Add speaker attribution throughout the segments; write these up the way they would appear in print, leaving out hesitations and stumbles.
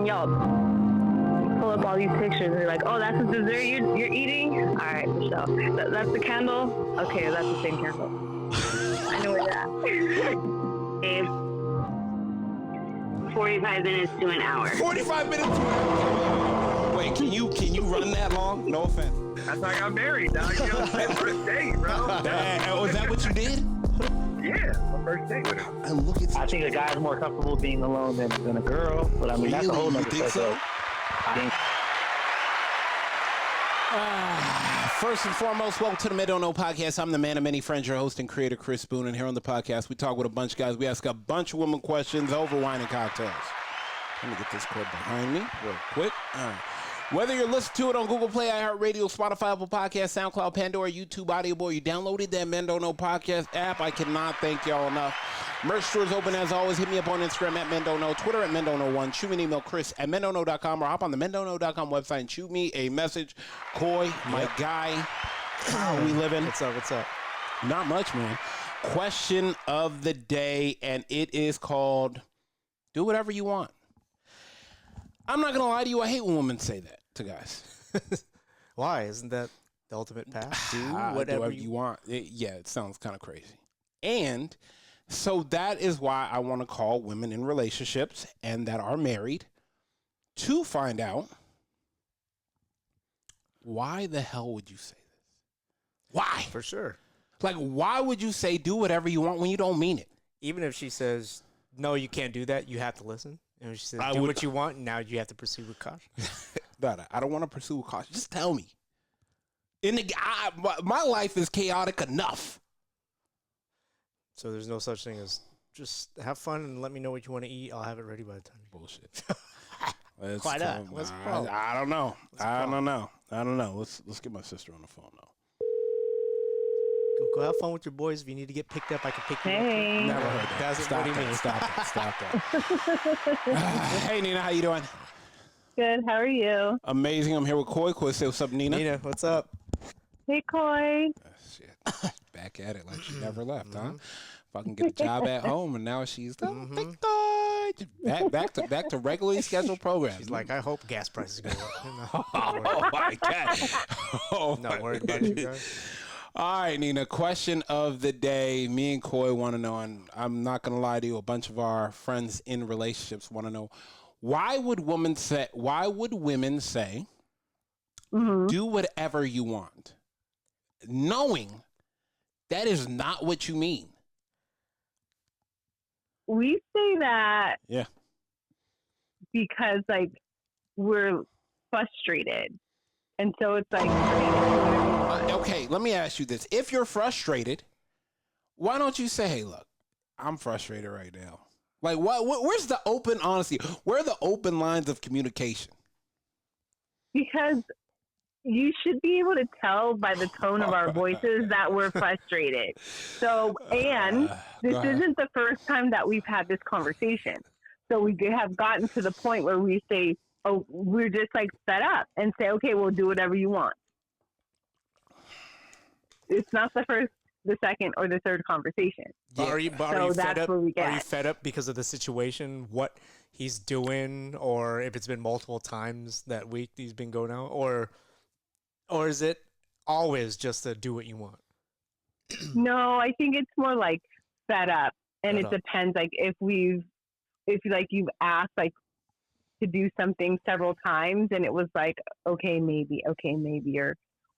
Speaker 1: on Yelp. Pull up all these pictures and you're like, oh, that's the dessert you're eating? All right, Michelle. That's the candle? Okay, that's the same candle. I know where that. 45 minutes to an hour.
Speaker 2: 45 minutes to an hour. Wait, can you run that long? No offense.
Speaker 3: That's how I got married, dog. You know, first date, bro.
Speaker 2: Was that what you did?
Speaker 3: Yeah, my first date with her.
Speaker 2: And look at
Speaker 4: I think a guy's more comfortable being alone than a girl, but I mean, that's a whole nother
Speaker 2: think so?
Speaker 4: I think.
Speaker 2: First and foremost, welcome to the Men Don't Know podcast. I'm the man of many friends, your host and creator, Chris Boone. And here on the podcast, we talk with a bunch of guys. We ask a bunch of women questions over wine and cocktails. Let me get this clip behind me real quick. All right. Whether you're listening to it on Google Play, iHeartRadio, Spotify, Apple Podcasts, SoundCloud, Pandora, YouTube, Audible, or you downloaded that Men Don't Know podcast app, I cannot thank y'all enough. Merch stores open as always. Hit me up on Instagram at Men Don't Know, Twitter at Men Don't Know 1. Shoot me an email, Chris at mendontknow.com, or hop on the mendontknow.com website and shoot me a message. Coy, my guy, how are we living?
Speaker 5: What's up?
Speaker 2: Not much, man. Question of the day, and it is called Do Whatever You Want. I'm not going to lie to you. I hate when women say that to guys.
Speaker 5: Why? Isn't that the ultimate path? Do
Speaker 2: whatever you want. It sounds kind of crazy. And so that is why I want to call women in relationships and that are married to find out, why the hell would you say this? Why?
Speaker 5: For sure.
Speaker 2: Like, why would you say do whatever you want when you don't mean it?
Speaker 5: Even if she says, no, you can't do that, you have to listen. And she says, do what you want, and now you have to pursue with caution.
Speaker 2: I don't want to pursue with caution. Just tell me. My life is chaotic enough.
Speaker 5: So there's no such thing as just have fun and let me know what you want to eat. I'll have it ready by the time.
Speaker 2: Bullshit.
Speaker 5: Why not? What's the problem?
Speaker 2: I don't know. I don't know. Let's get my sister on the phone now.
Speaker 5: Go have fun with your boys. If you need to get picked up, I can pick you up.
Speaker 2: Never heard that. Stop that. Hey, Nina, how you doing?
Speaker 1: Good, how are you?
Speaker 2: Amazing. I'm here with Coy. Coy, say what's up, Nina.
Speaker 5: Nina, what's up?
Speaker 1: Hey, Coy.
Speaker 2: Shit. Back at it like she never left, huh? Fucking get a job at home, and now she's back to regularly scheduled programs.
Speaker 5: She's like, I hope gas prices go up.
Speaker 2: Oh my god.
Speaker 5: Not worried about you guys.
Speaker 2: All right, Nina, question of the day. Me and Coy want to know, and I'm not going to lie to you, a bunch of our friends in relationships want to know, why would women say, do whatever you want, knowing that is not what you mean?
Speaker 1: We say that because, like, we're frustrated. And so it's like,
Speaker 2: okay, let me ask you this. If you're frustrated, why don't you say, hey, look, I'm frustrated right now. Like, where's the open honesty? Where are the open lines of communication?
Speaker 1: Because you should be able to tell by the tone of our voices that we're frustrated. So, and this isn't the first time that we've had this conversation. So we have gotten to the point where we say, oh, we're just like fed up and say, okay, we'll do whatever you want. It's not the first, the second, or the third conversation.
Speaker 5: Yeah. Are you fed up? Are you fed up because of the situation, what he's doing, or if it's been multiple times that week he's been going out, or is it always just to do what you want?
Speaker 1: No, I think it's more like fed up, and it depends. Like if you've asked like to do something several times, and it was like okay maybe,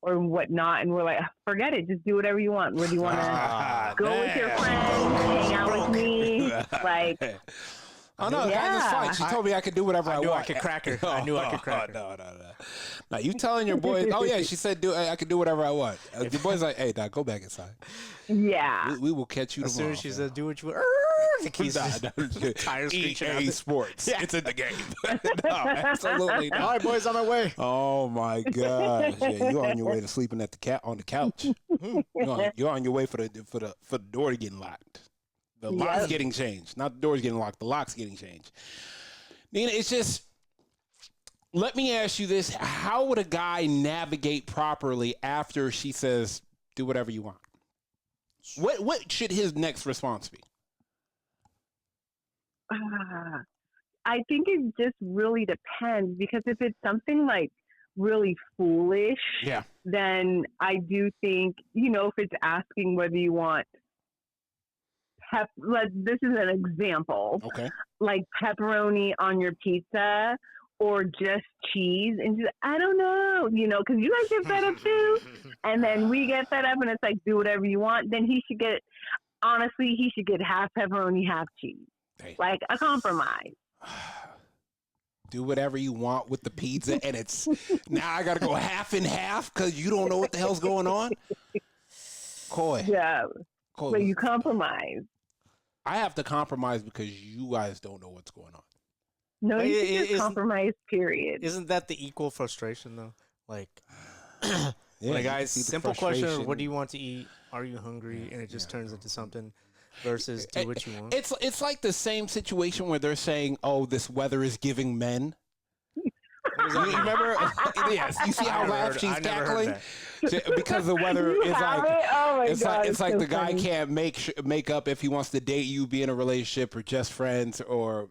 Speaker 1: or whatnot, and we're like, forget it, just do whatever you want. Where do you want to go with your friends, hang out with me? Like,
Speaker 2: oh no, that's fine. She told me I could do whatever I want.
Speaker 5: I could crack her. I knew I could crack her.
Speaker 2: No. Now you telling your boys? Oh yeah, she said I could do whatever I want. The boys like, hey, Doc, go back inside.
Speaker 1: Yeah,
Speaker 2: we will catch you
Speaker 5: as
Speaker 2: tomorrow.
Speaker 5: As soon as she said, do what you want. The keys, tires screeching out.
Speaker 2: EA Sports. Yeah. It's in the game. No, absolutely not.
Speaker 5: All right, boys, on my way.
Speaker 2: Oh my gosh, yeah, you're on your way to sleeping on the couch. You're on your way for the door getting locked. The lock's getting changed. Not the door's getting locked. The lock's getting changed. Nina, it's just, let me ask you this. How would a guy navigate properly after she says, do whatever you want? What should his next response be?
Speaker 1: I think it just really depends, because if it's something like really foolish,
Speaker 2: Yeah.
Speaker 1: then I do think, if it's asking whether you want this is an example,
Speaker 2: Okay.
Speaker 1: like pepperoni on your pizza or just cheese, and she's like, I don't know, because you guys get fed up too, and then we get fed up, and it's like, do whatever you want. Then he should get half pepperoni, half cheese, like a compromise.
Speaker 2: Do whatever you want with the pizza, and it's now I gotta go half and half because you don't know what the hell's going on. Coy.
Speaker 1: Yeah,
Speaker 2: Coy.
Speaker 1: but you compromise.
Speaker 2: I have to compromise because you guys don't know what's going on.
Speaker 1: No, you should compromise, period.
Speaker 5: Isn't that the equal frustration, though? Like,
Speaker 2: Yeah,
Speaker 5: like, guys, simple question:
Speaker 2: frustration.
Speaker 5: what do you want to eat? Are you hungry? And it just turns into something versus do what you want.
Speaker 2: It's like the same situation where they're saying, "Oh, this weather is giving men." You remember? Yes. You see how loud she's cackling because the weather is like.
Speaker 1: Oh my God,
Speaker 2: it's like
Speaker 1: so
Speaker 2: the guy
Speaker 1: funny.
Speaker 2: can't make up if he wants to date you, be in a relationship, or just friends, or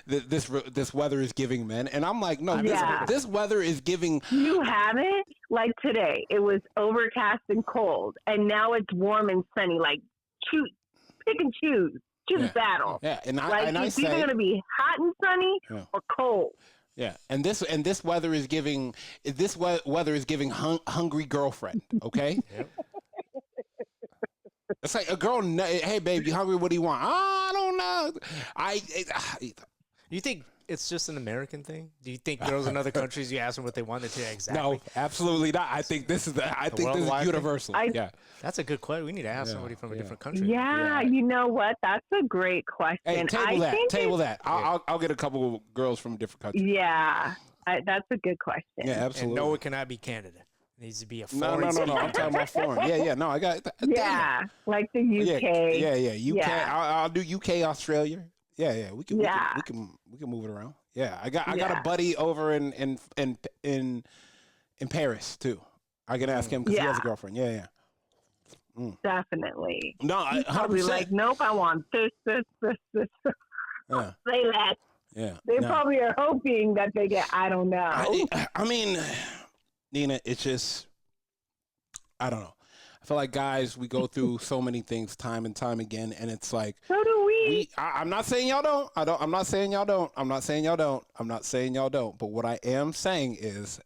Speaker 2: this weather is giving men. And I'm like, no, this weather is giving.
Speaker 1: You haven't? Like today, it was overcast and cold, and now it's warm and sunny. Like, pick and choose battle.
Speaker 2: Yeah, and
Speaker 1: it's either going to be hot and sunny or cold.
Speaker 2: Yeah, and this weather is giving hungry girlfriend. Okay.
Speaker 5: Yep.
Speaker 2: It's like a girl. Hey, babe, you hungry? What do you want? I don't know.
Speaker 5: You think it's just an American thing? Do you think girls in other countries, you ask them what they want, they tell you exactly?
Speaker 2: No, absolutely not. I think this is universal. Yeah,
Speaker 5: that's a good question. We need to ask somebody from a different country.
Speaker 1: Yeah, you know what? That's a great question.
Speaker 2: Hey, table that. I'll get a couple of girls from different countries.
Speaker 1: Yeah, that's a good question.
Speaker 2: Yeah, absolutely.
Speaker 5: And no, it cannot be Canada. It needs to be a
Speaker 2: No.
Speaker 5: foreign.
Speaker 2: I'm talking about foreign. Yeah. No, I got.
Speaker 1: Like the UK.
Speaker 2: Yeah. UK. I'll do UK, Australia. Yeah. We can move it around. Yeah, I got a buddy over in Paris too. I can ask him because he has a girlfriend. Yeah.
Speaker 1: Definitely.
Speaker 2: No,
Speaker 1: He's probably
Speaker 2: 100%.
Speaker 1: like, nope, I want this.
Speaker 2: Yeah.
Speaker 1: Say that.
Speaker 2: Yeah.
Speaker 1: They probably are hoping that they get, I don't know.
Speaker 2: I mean, Nina, it's just, I don't know. I feel like guys, we go through so many things time and time again, and it's like,
Speaker 1: so do we.
Speaker 2: I'm not saying y'all don't. I'm not saying y'all don't. I'm not saying y'all don't. I'm not saying y'all don't. But what I am saying is,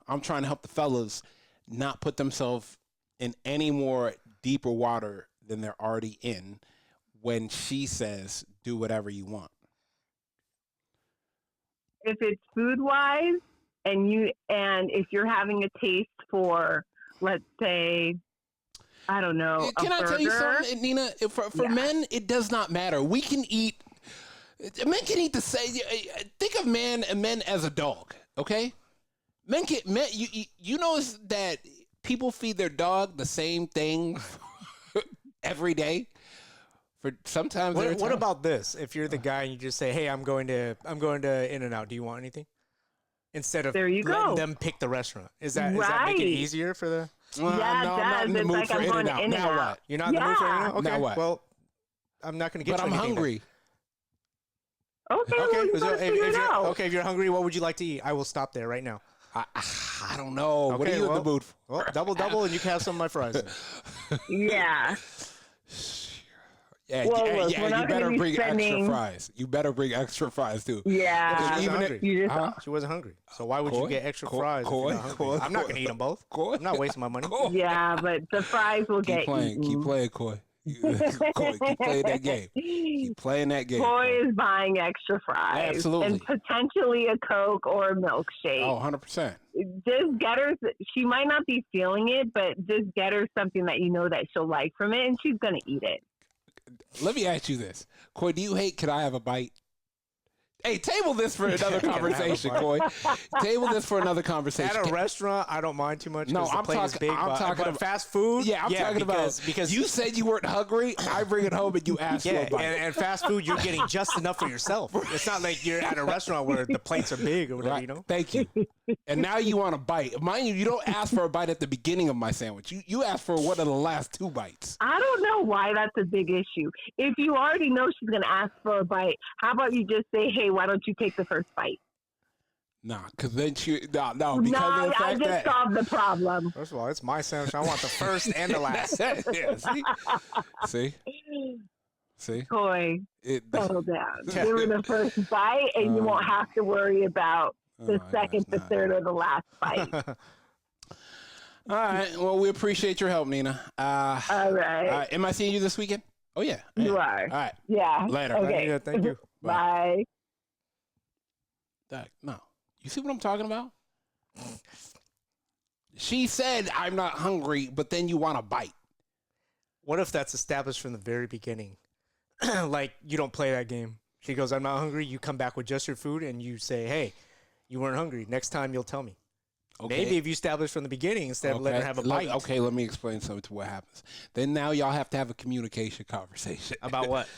Speaker 2: I'm trying to help the fellas not put themselves in any more deeper water than they're already in when she says, do whatever you want.
Speaker 1: If it's food wise, and if you're having a taste for, let's say, I don't know,
Speaker 2: Can I tell you something, Nina? For men, it does not matter. We can eat. Men can eat the same. Think of men as a dog. Okay, men. You notice that people feed their dog the same thing every day. For sometimes.
Speaker 5: What about this? If you're the guy and you just say, "Hey, I'm going to In-N-Out. Do you want anything?" Instead of letting them pick the restaurant, does that make it easier for the?
Speaker 2: No, I'm not in the mood for In-N-Out. Now what?
Speaker 5: You're not in the mood for In-N-Out? Okay.
Speaker 2: Now what?
Speaker 5: Well, I'm not going to get.
Speaker 2: But I'm hungry.
Speaker 1: Okay.
Speaker 5: If you're hungry, what would you like to eat? I will stop there right now.
Speaker 2: I don't know. What are you in the mood for?
Speaker 5: Well, double, and you can have some of my fries.
Speaker 1: Yeah.
Speaker 2: Yeah,
Speaker 1: Well,
Speaker 2: you better bring extra fries. You better bring extra fries too.
Speaker 1: Yeah.
Speaker 5: She wasn't hungry. She wasn't hungry. So why would you get extra fries? If you're not hungry? I'm not going to eat them both. I'm not wasting my money.
Speaker 1: Yeah, but the fries will get eaten.
Speaker 2: Keep playing, Coy. Coy, keep playing that game. Keep playing that game.
Speaker 1: Coy is buying extra fries.
Speaker 2: Absolutely.
Speaker 1: And potentially a Coke or a milkshake.
Speaker 2: Oh, 100%.
Speaker 1: Just get her, she might not be feeling it, but just get her something that you know that she'll like from it, and she's going to eat it.
Speaker 2: Let me ask you this. Coy, do you hate Could I Have a Bite? Hey, table this for another conversation, Coy. Table this for another conversation.
Speaker 5: At a restaurant, I don't mind too much.
Speaker 2: No,
Speaker 5: I'm talking
Speaker 2: about
Speaker 5: fast food.
Speaker 2: Yeah, I'm talking about because you said you weren't hungry. I bring it home and you ask for a bite.
Speaker 5: And fast food, you're getting just enough for yourself. It's not like you're at a restaurant where the plates are big or whatever,
Speaker 2: Right.
Speaker 5: you know?
Speaker 2: Thank you. And now you want a bite. Mind you, you don't ask for a bite at the beginning of my sandwich. You ask for one of the last two bites.
Speaker 1: I don't know why that's a big issue. If you already know she's going to ask for a bite, how about you just say, hey, why don't you take the first bite?
Speaker 2: Nah, because then because
Speaker 1: No,
Speaker 2: of the
Speaker 1: I
Speaker 2: fact
Speaker 1: just
Speaker 2: that
Speaker 1: solved the problem.
Speaker 5: First of all, it's my sandwich. I want the first and the last.
Speaker 2: yeah, see,
Speaker 1: Coy,
Speaker 2: it,
Speaker 1: settle down. Give her the first bite, and you won't have to worry about the second, the third, or the last bite.
Speaker 2: All right. Well, we appreciate your help, Nina.
Speaker 1: All right.
Speaker 2: Am I seeing you this weekend? Oh yeah,
Speaker 1: You are.
Speaker 2: All right.
Speaker 1: Yeah.
Speaker 2: Later.
Speaker 1: Okay.
Speaker 5: Yeah, thank you.
Speaker 1: Bye.
Speaker 2: No. You see what I'm talking about? She said, "I'm not hungry," but then you want to bite.
Speaker 5: What if that's established from the very beginning? Like, you don't play that game. She goes, "I'm not hungry." You come back with just your food, and you say, "Hey, you weren't hungry. Next time you'll tell me."
Speaker 2: Okay.
Speaker 5: Maybe if you establish from the beginning instead of letting her have a bite.
Speaker 2: Okay, let me explain something to what happens. Then now y'all have to have a communication conversation.
Speaker 5: About what?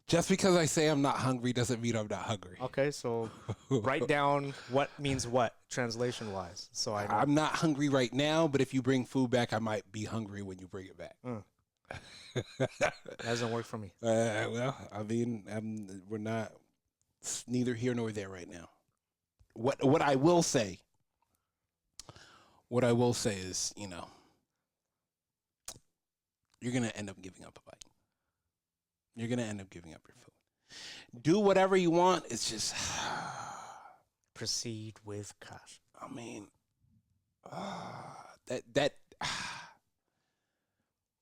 Speaker 2: Just because I say I'm not hungry doesn't mean I'm not hungry.
Speaker 5: Okay, so write down what means what, translation-wise, so I know.
Speaker 2: I'm not hungry right now, but if you bring food back, I might be hungry when you bring it back.
Speaker 5: That doesn't work for me.
Speaker 2: Well, I mean, we're not, it's neither here nor there right now. What I will say is, you know, you're going to end up giving up a bite. You're going to end up giving up your food. Do whatever you want. It's just,
Speaker 5: Proceed with caution.
Speaker 2: I mean,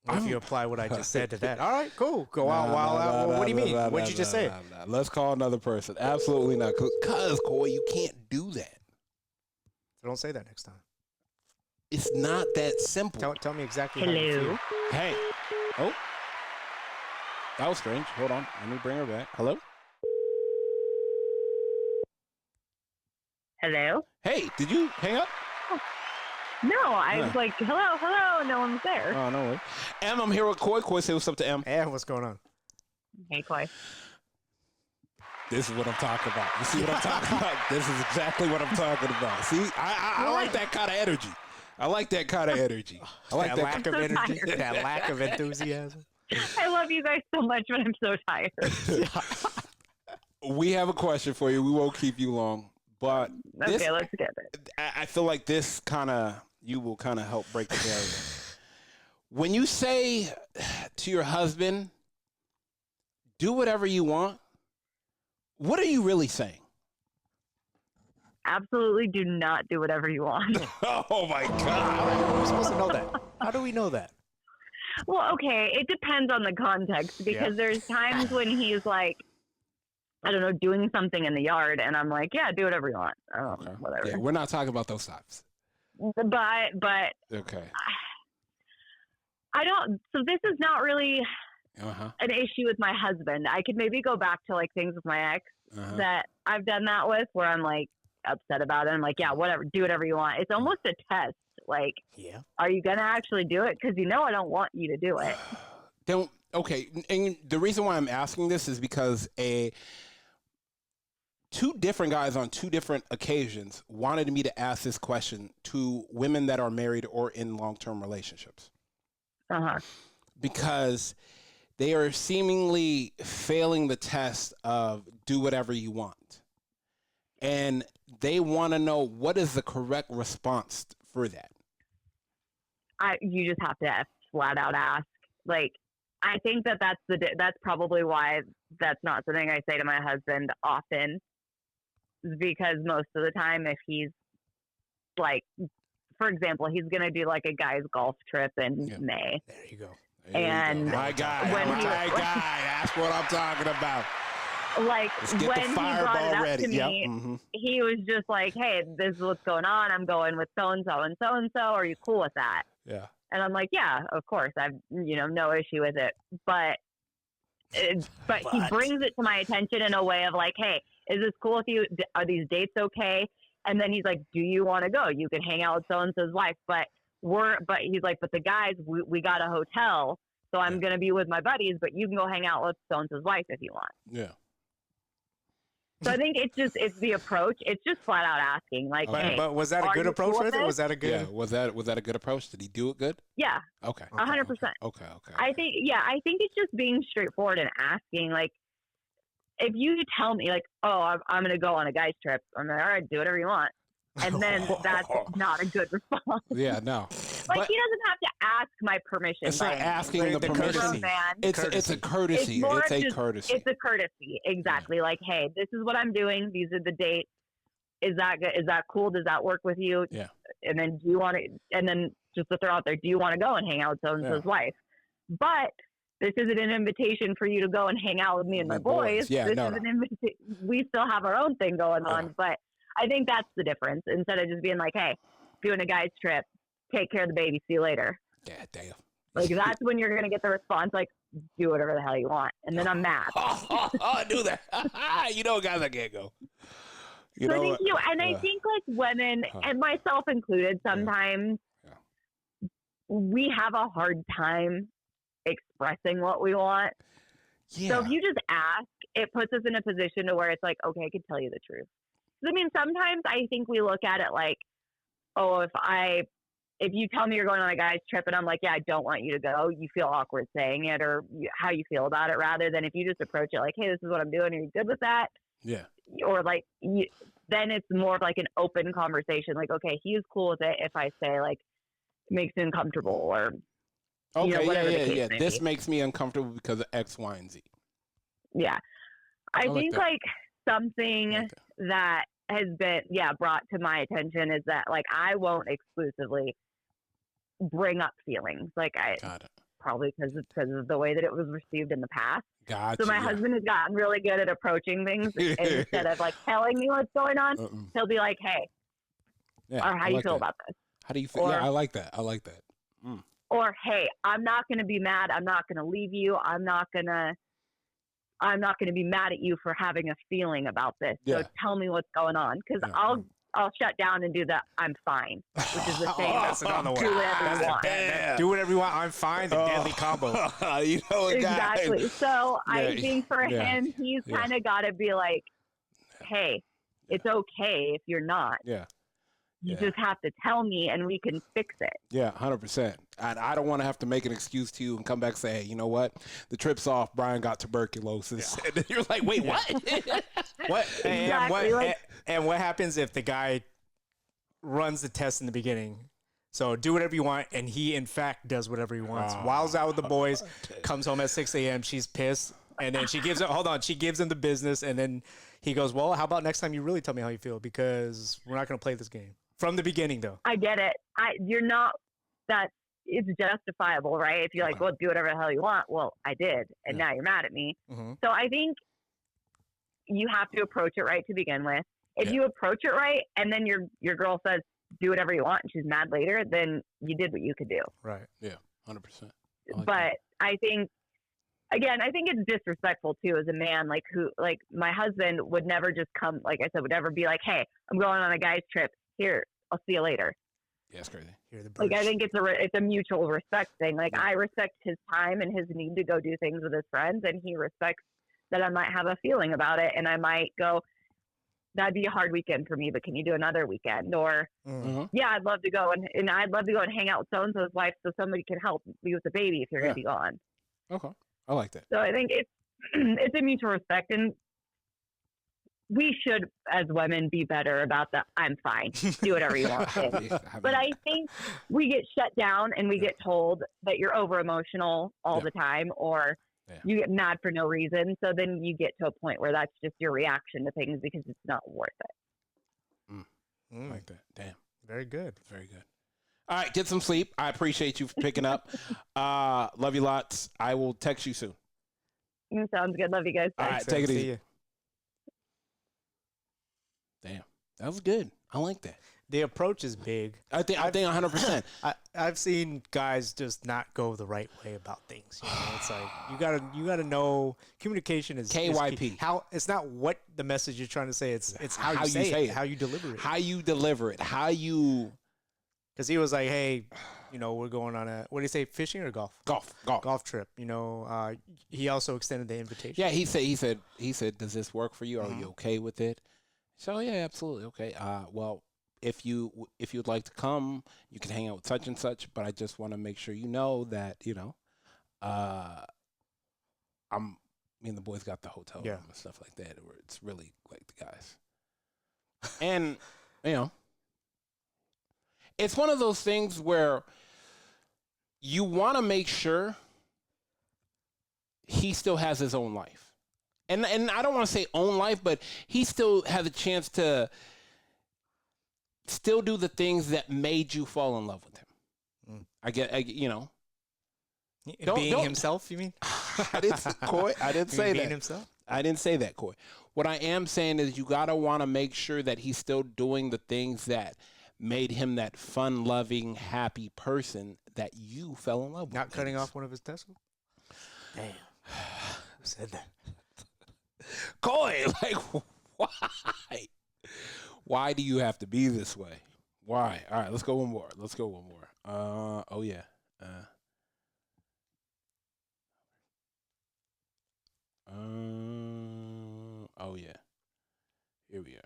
Speaker 5: What if you apply what I just said to that? All right, cool. Go out while out. What do you mean? What'd you just say?
Speaker 2: Let's call another person. Absolutely not. Because, Coy, you can't do that.
Speaker 5: So don't say that next time.
Speaker 2: It's not that simple.
Speaker 5: Tell me exactly how you
Speaker 1: Hello.
Speaker 5: feel.
Speaker 2: Hey. Oh. That was strange. Hold on. Let me bring her back. Hello?
Speaker 1: Hello?
Speaker 2: Hey, did you hang up?
Speaker 1: No, I was like, hello. No one's there.
Speaker 2: Oh, no way. Em, I'm here with Coy. Coy, say what's up to Em.
Speaker 5: And what's going on?
Speaker 1: Hey, Coy.
Speaker 2: This is what I'm talking about. You see what I'm talking about? This is exactly what I'm talking about. See, I like that kind of energy. I like that kind of energy. I like that
Speaker 5: lack of
Speaker 1: I'm so
Speaker 5: energy,
Speaker 1: tired.
Speaker 5: that lack of enthusiasm.
Speaker 1: I love you guys so much, but I'm so tired.
Speaker 2: We have a question for you. We won't keep you long, but
Speaker 1: Okay, let's get it.
Speaker 2: I feel like this you will kind of help break the barrier. When you say to your husband, do whatever you want, what are you really saying?
Speaker 1: Absolutely do not do whatever you want.
Speaker 2: Oh my God.
Speaker 5: How are we supposed to know that? How do we know that?
Speaker 1: Well, okay, it depends on the context because there's times when he's like, I don't know, doing something in the yard, and I'm like, yeah, do whatever you want. Whatever.
Speaker 2: Yeah, we're not talking about those times.
Speaker 1: But
Speaker 2: Okay.
Speaker 1: I don't. So this is not really
Speaker 2: Uh-huh.
Speaker 1: an issue with my husband. I could maybe go back to like things with my ex that I've done that with, where I'm like upset about it. I'm like, yeah, whatever, do whatever you want. It's almost a test. Like, are you gonna actually do it? Because I don't want you to do it.
Speaker 2: Okay, and the reason why I'm asking this is because two different guys on two different occasions wanted me to ask this question to women that are married or in long-term relationships. Because they are seemingly failing the test of do whatever you want. And they want to know what is the correct response for that.
Speaker 1: You just have to flat out ask. Like, I think that's probably why that's not something I say to my husband often, because most of the time, if he's like, for example, he's going to do like a guy's golf trip in May.
Speaker 5: There you go.
Speaker 2: My guy, that's what I'm talking about.
Speaker 1: Like, when he brought it up to me, he was just like, hey, this is what's going on. I'm going with so-and-so and so-and-so. Are you cool with that?
Speaker 2: Yeah.
Speaker 1: And I'm like, yeah, of course. I've, no issue with it. But he brings it to my attention in a way of like, hey, is this cool with you? Are these dates okay? And then he's like, do you want to go? You can hang out with so-and-so's wife. But he's like, but the guys, we got a hotel. So I'm going to be with my buddies, but you can go hang out with so-and-so's wife if you want.
Speaker 2: Yeah.
Speaker 1: So I think it's the approach. It's just flat out asking, like, hey,
Speaker 5: but was that a good approach with it? Was that a good?
Speaker 2: Yeah. Was that a good approach? Did he do it good?
Speaker 1: Yeah.
Speaker 2: Okay.
Speaker 1: 100%.
Speaker 2: Okay.
Speaker 1: I think it's just being straightforward and asking, like,
Speaker 6: if you tell me like, oh, I'm going to go on a guy's trip, I'm like, all right, do whatever you want. And then that's not a good response.
Speaker 2: Yeah, no.
Speaker 6: Like,
Speaker 2: But
Speaker 6: he doesn't have to ask my permission.
Speaker 2: it's not asking the permission.
Speaker 6: Grown man.
Speaker 2: It's a courtesy.
Speaker 6: more
Speaker 2: It's a
Speaker 6: just-
Speaker 2: courtesy.
Speaker 6: It's a courtesy. Exactly. Like, hey, this is what I'm doing. These are the dates. Is that good? Is that cool? Does that work with you?
Speaker 2: Yeah.
Speaker 6: And then do you want to, and then just to throw out there, do you want to go and hang out with so-and-so's wife? But this isn't an invitation for you to go and hang out with me and my boys.
Speaker 2: Yeah,
Speaker 6: this
Speaker 2: no,
Speaker 6: is an invitation. We still have our own thing going
Speaker 2: Yeah.
Speaker 6: on. But I think that's the difference. Instead of just being like, hey, doing a guy's trip, take care of the baby, see you later.
Speaker 2: Yeah, damn.
Speaker 6: Like, that's when you're going to get the response, like, do whatever the hell you want. And then I'm mad.
Speaker 2: I knew that. You know, guys, I can't go. You
Speaker 6: So
Speaker 2: know,
Speaker 6: thank you. And I think, like, women, and myself included, sometimes we have a hard time expressing what we want.
Speaker 2: yeah.
Speaker 6: So if you just ask, it puts us in a position to where it's like, okay, I can tell you the truth. I mean, sometimes I think we look at it like, oh, if you tell me you're going on a guy's trip and I'm like, yeah, I don't want you to go, you feel awkward saying it, or how you feel about it, rather than if you just approach it like, hey, this is what I'm doing. Are you good with that?
Speaker 2: Yeah.
Speaker 6: Or like, then it's more of like an open conversation. Like, okay, he is cool with it if I say like, it makes him uncomfortable, or
Speaker 2: Okay,
Speaker 6: you know, whatever the
Speaker 2: yeah.
Speaker 6: case may
Speaker 2: This
Speaker 6: be.
Speaker 2: makes me uncomfortable because of X, Y, and Z.
Speaker 6: Yeah. I
Speaker 2: like
Speaker 6: think
Speaker 2: that.
Speaker 6: like something
Speaker 2: Okay.
Speaker 6: that has been, brought to my attention is that like I won't exclusively bring up feelings. Like I
Speaker 2: Got it.
Speaker 6: probably because of the way that it was received in the past.
Speaker 2: Gotcha.
Speaker 6: So my husband has gotten really good at approaching things instead of like telling me what's going on. He'll be like, hey,
Speaker 2: Yeah,
Speaker 6: or how
Speaker 2: I
Speaker 6: you
Speaker 2: like
Speaker 6: feel
Speaker 2: that.
Speaker 6: about this?
Speaker 2: How do you feel?
Speaker 6: or-
Speaker 2: Yeah, I like that. I like that.
Speaker 6: Or, hey, I'm not going to be mad. I'm not going to leave you. I'm not going to be mad at you for having a feeling about this. So
Speaker 2: Yeah.
Speaker 6: tell me what's going on, because
Speaker 2: Yeah.
Speaker 6: I'll shut down and do the I'm fine, which is the same.
Speaker 5: That's another one.
Speaker 6: Do whatever
Speaker 5: That's
Speaker 6: you
Speaker 5: the
Speaker 6: want.
Speaker 5: bad- do whatever you want. I'm fine. The deadly combo.
Speaker 2: You know, a guy.
Speaker 6: Exactly. So I
Speaker 2: Yeah,
Speaker 6: think for
Speaker 2: yeah,
Speaker 6: him, he's
Speaker 2: yeah.
Speaker 6: kind of got to be like, hey, it's okay if you're not.
Speaker 2: Yeah.
Speaker 6: You
Speaker 2: Yeah.
Speaker 6: just have to tell me and we can fix it.
Speaker 2: Yeah, 100%. I don't want to have to make an excuse to you and come back and say, hey, you know what? The trip's off. Brian got tuberculosis. And then you're like, wait, what?
Speaker 5: What?
Speaker 6: Exactly,
Speaker 5: And what happens if the guy runs the test in the beginning? So do whatever you want, and he in fact does whatever he wants. Whiles out with the boys, comes home at 6 a.m. She's pissed, and then she gives him. Hold on, she gives him the business, and then he goes, "Well, how about next time you really tell me how you feel, because we're not going to play this game from the beginning, though."
Speaker 6: I get it. You're not that. It's justifiable, right? If you're like, well, do whatever the hell you want. Well, I did, and now you're mad at me.
Speaker 5: Mhm.
Speaker 6: So I think you have to approach it right to begin with. If you approach it right, and then your girl says, do whatever you want, and she's mad later, then you did what you could do.
Speaker 5: Right.
Speaker 2: Yeah, 100%.
Speaker 6: But I think, again, I think it's disrespectful too as a man, like my husband would never just come, like I said, would never be like, hey, I'm going on a guy's trip. Here, I'll see you later.
Speaker 2: Yeah, it's crazy.
Speaker 5: Hear the
Speaker 6: Like, I
Speaker 5: birds.
Speaker 6: think it's a mutual respect thing. Like, I respect his time and his need to go do things with his friends, and he respects that I might have a feeling about it, and I might go, that'd be a hard weekend for me, but can you do another weekend? Or, yeah, I'd love to go and I'd love to go and hang out with so-and-so's wife so somebody can help me with the baby if you're going to be gone.
Speaker 2: Okay. I like that.
Speaker 6: So I think it's a mutual respect, and we should, as women, be better about the I'm fine, do whatever you want. But I think we get shut down and we get told that you're over emotional all the time, or you get mad for no reason. So then you get to a point where that's just your reaction to things because it's not worth it.
Speaker 2: I like that. Damn.
Speaker 5: Very good.
Speaker 2: Very good. All right, get some sleep. I appreciate you for picking up. Love you lots. I will text you soon.
Speaker 6: Sounds good. Love you guys.
Speaker 2: All right, take it
Speaker 5: See
Speaker 2: easy.
Speaker 5: ya.
Speaker 2: Damn. That was good. I like that.
Speaker 5: The approach is big.
Speaker 2: I think 100%.
Speaker 5: I've seen guys just not go the right way about things. You know, it's like you gotta know communication is
Speaker 2: KYP.
Speaker 5: is key. How it's not what the message you're trying to say. It's how you say it, how you deliver it.
Speaker 2: How you deliver it. How you.
Speaker 5: Because he was like, hey, you know, we're going on a, what do you say, fishing or golf?
Speaker 2: Golf
Speaker 5: Trip. You know, he also extended the invitation.
Speaker 2: Yeah, he said, does this work for you? Are you okay with it? So yeah, absolutely okay. Well, if you'd like to come, you can hang out with such and such. But I just want to make sure you know that I'm me and the boys got the hotel
Speaker 5: Yeah.
Speaker 2: room and stuff like that, where it's really like the guys. And, you know, it's one of those things where you want to make sure he still has his own life. And I don't want to say own life, but he still has a chance to still do the things that made you fall in love with him. You know.
Speaker 5: Being himself, you mean?
Speaker 2: I didn't say
Speaker 5: being
Speaker 2: that.
Speaker 5: Himself?
Speaker 2: I didn't say that, Coy. What I am saying is you got to want to make sure that he's still doing the things that made him that fun-loving, happy person that you fell in love with.
Speaker 5: Not cutting off one of his testicles? Damn. Who said that?
Speaker 2: Coy, like, why? Why do you have to be this way? Why? All right, let's go one more. Oh, yeah. Oh, yeah. Here we are.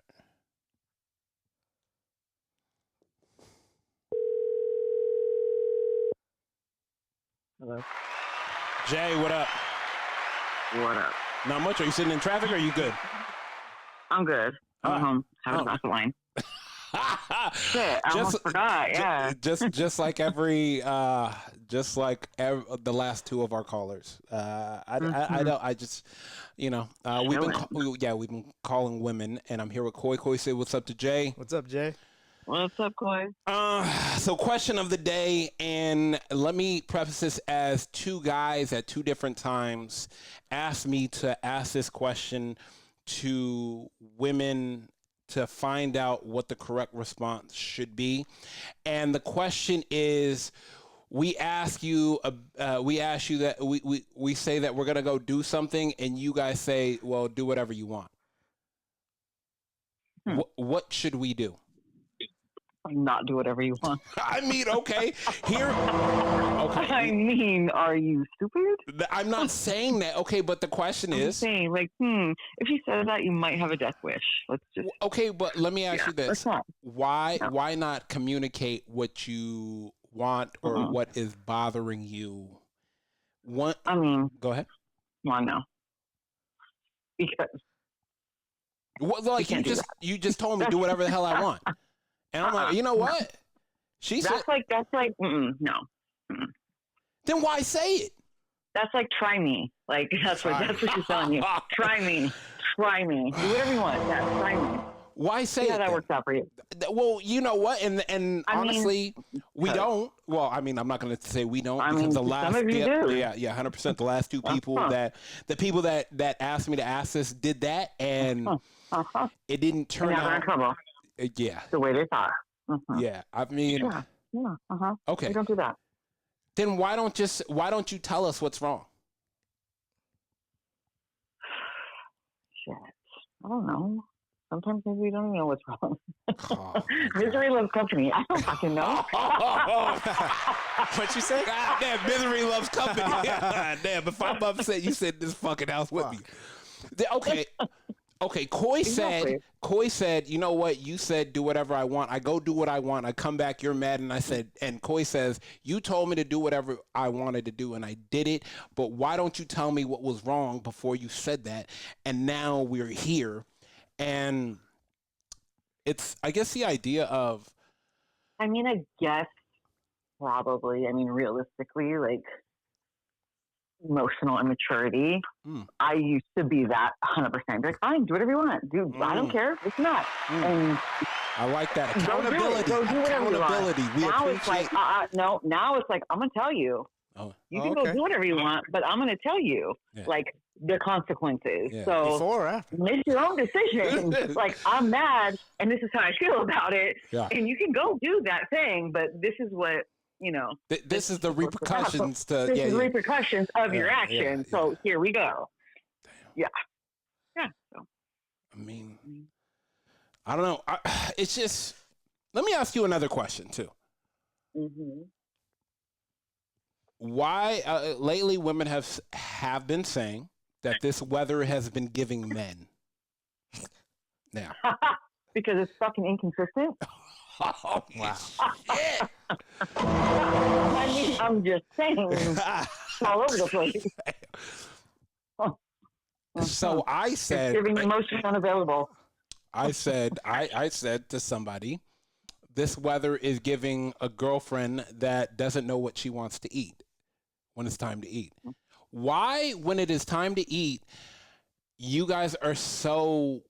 Speaker 4: Hello.
Speaker 2: Jay, what up?
Speaker 3: What up?
Speaker 2: Not much. Are you sitting in traffic or are you good?
Speaker 3: I'm good. I'm home. Have a glass of wine. Shit, I almost forgot. Yeah.
Speaker 2: Just like the last two of our callers. I just, you know, we've been calling women, and I'm here with Coy. Coy, say what's up to Jay.
Speaker 5: What's up, Jay?
Speaker 3: What's up, Coy?
Speaker 2: So question of the day, and let me preface this as two guys at two different times asked me to ask this question to women to find out what the correct response should be. And the question is, we ask you that we say that we're going to go do something, and you guys say, well, do whatever you want. What should we do?
Speaker 4: Not do whatever you want.
Speaker 2: I mean, okay. Okay.
Speaker 4: I mean, are you stupid?
Speaker 2: I'm not saying that. Okay, but the question
Speaker 4: I'm
Speaker 2: is
Speaker 4: saying, like, if you said that, you might have a death wish. Let's just.
Speaker 2: okay, but let me ask you this.
Speaker 4: Let's not.
Speaker 2: Why not communicate what you want or what is bothering you?
Speaker 4: I mean,
Speaker 2: go ahead.
Speaker 4: Well, no. Because
Speaker 2: like you just told me do whatever the hell I want. And I'm like, you know what?
Speaker 4: That's like, no.
Speaker 2: Then why say it?
Speaker 4: That's like, try me. Like, that's what she's telling you. Try me. Do whatever you want. Yeah, try me.
Speaker 2: Why say
Speaker 4: See
Speaker 2: it?
Speaker 4: how that works out for you.
Speaker 2: Well, you know what? And honestly, we don't. Well, I mean, I'm not going to say we don't because the last,
Speaker 4: some of you do.
Speaker 2: yeah, 100%. The last two people the people that asked me to ask this did that, and it didn't turn out.
Speaker 4: They're in trouble.
Speaker 2: Yeah.
Speaker 4: The way they thought.
Speaker 2: Yeah. I mean.
Speaker 4: Yeah.
Speaker 2: Okay.
Speaker 4: We don't do that.
Speaker 2: Then why don't you tell us what's wrong?
Speaker 4: Shit. I don't know. Sometimes maybe we don't even know what's wrong.
Speaker 2: Oh,
Speaker 4: Misery loves company. I don't fucking know.
Speaker 2: What you say? God damn, misery loves company. God damn, if I'm upset, you sit in this fucking house with me. Okay, Coy said, you know what? You said do whatever I want. I go do what I want. I come back, you're mad, and Coy says, you told me to do whatever I wanted to do, and I did it, but why don't you tell me what was wrong before you said that? And now we're here, and it's, I guess, the idea of...
Speaker 4: I mean, I guess, probably, realistically, like, emotional immaturity. I used to be that 100%. Be like, fine, do whatever you want. Dude, I don't care. It's not. And
Speaker 2: I like that. Accountability.
Speaker 4: Go do whatever you want.
Speaker 2: We
Speaker 4: now
Speaker 2: appreciate...
Speaker 4: it's like, no, now it's like, I'm going to tell you. You can go do whatever you want, but I'm going to tell you, like, the consequences.
Speaker 2: Yeah.
Speaker 4: So
Speaker 5: Before or after?
Speaker 4: make your own decision. Like, I'm mad, and this is how I feel about it.
Speaker 2: Yeah.
Speaker 4: And you can go do that thing, but this is what, you know.
Speaker 2: This is the repercussions to...
Speaker 4: This is repercussions of your action. So here we go. Damn. Yeah. So.
Speaker 2: I mean, I don't know. It's just... Let me ask you another question, too.
Speaker 4: Mm-hmm.
Speaker 2: Why lately women have been saying that this weather has been giving men. Now,
Speaker 4: because it's fucking inconsistent.
Speaker 2: Oh, wow! Shit.
Speaker 4: I mean, I'm just saying, it's all over the place.
Speaker 2: So I said,
Speaker 4: giving emotion unavailable.
Speaker 2: I said to somebody, this weather is giving a girlfriend that doesn't know what she wants to eat when it's time to eat. Why, when it is time to eat, you guys are so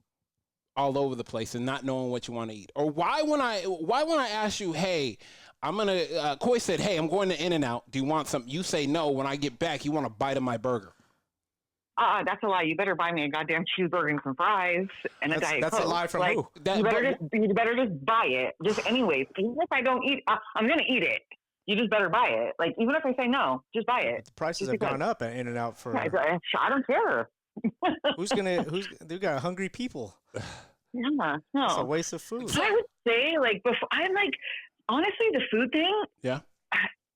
Speaker 2: all over the place and not knowing what you want to eat? Or why when I ask you, hey, Coy said, hey, I'm going to In-N-Out. Do you want something? You say no. When I get back, you want a bite of my burger.
Speaker 4: That's a lie. You better buy me a goddamn cheeseburger and some fries and a Diet Coke.
Speaker 5: That's a lie from who?
Speaker 4: You better just buy it. Just anyways. Even if I don't eat, I'm going to eat it. You just better buy it. Like, even if I say no, just buy it.
Speaker 5: The prices have gone up at In-N-Out for...
Speaker 4: I don't care.
Speaker 5: They got hungry people.
Speaker 4: Yeah, no.
Speaker 5: It's a waste of food.
Speaker 4: I would say, like, honestly, the food thing,
Speaker 2: yeah,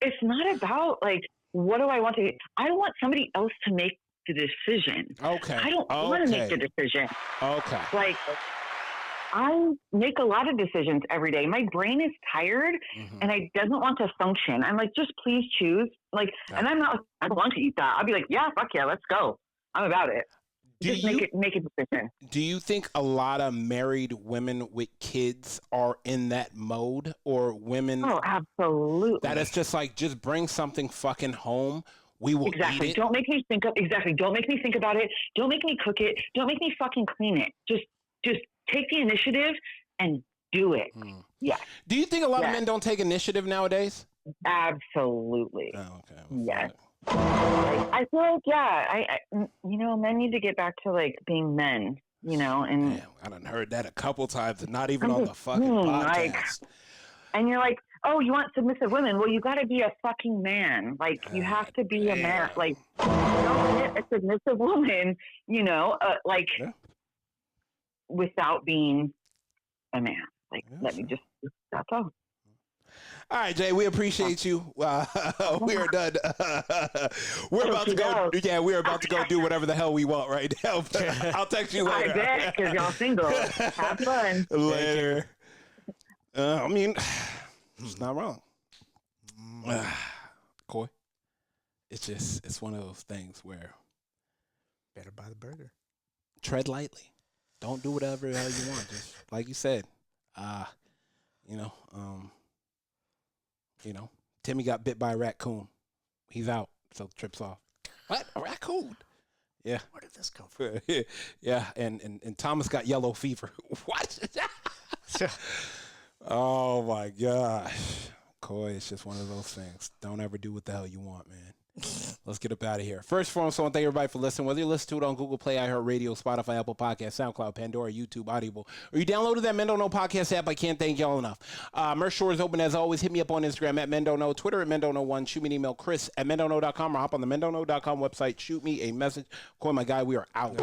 Speaker 4: it's not about, like, what do I want to eat? I want somebody else to make the decision.
Speaker 2: Okay.
Speaker 4: I don't want to make the decision.
Speaker 2: Okay.
Speaker 4: Like, I make a lot of decisions every day. My brain is tired and it doesn't want to function. I'm like, just please choose. Like, and I don't want to eat that. I'll be like, yeah, fuck yeah, let's go. I'm about it. Make a decision.
Speaker 2: Do you think a lot of married women with kids are in that mode, or women?
Speaker 4: Oh, absolutely.
Speaker 2: That is just like, just bring something fucking home. We will eat it.
Speaker 4: Don't make me think about it. Don't make me cook it. Don't make me fucking clean it. Just take the initiative and do it. Yeah.
Speaker 2: Do you think a lot of men don't take initiative nowadays?
Speaker 4: Absolutely.
Speaker 2: Oh, okay.
Speaker 4: Yes. I feel like, I men need to get back to, like, being men, and
Speaker 2: damn, I done heard that a couple times, and not even on the fucking podcast.
Speaker 4: And you're like, oh, you want submissive women? Well, you got to be a fucking man. Like, you have to be a man. Like, don't get a submissive woman, without being a man. Like, let me just, that's all.
Speaker 2: All right, Jay, we appreciate you. We are done. We're about to go. Yeah, we're about to go do whatever the hell we want right now. I'll text you later.
Speaker 4: I bet, because y'all single. Have fun.
Speaker 2: Later. I mean, it's not wrong. Coy, it's one of those things where
Speaker 5: better buy the burger.
Speaker 2: Tread lightly. Don't do whatever the hell you want. Just like you said, Timmy got bit by a raccoon. He's out, so the trip's off. What? A raccoon? Yeah.
Speaker 5: Where did this come from?
Speaker 2: Yeah, and Thomas got yellow fever. What? Oh, my gosh. Coy, it's just one of those things. Don't ever do what the hell you want, man. Let's get up out of here. First and foremost, I want to thank everybody for listening. Whether you listen to it on Google Play, iHeartRadio, Spotify, Apple Podcasts, SoundCloud, Pandora, YouTube, Audible, or you downloaded that Men Don't Know podcast app, I can't thank y'all enough. Merch store is open as always. Hit me up on Instagram at Men Don't Know, Twitter at Men Don't Know 1. Shoot me an email, Chris@mendontknow.com, or hop on the mendontknow.com website. Shoot me a message. Coy, my guy, we are out.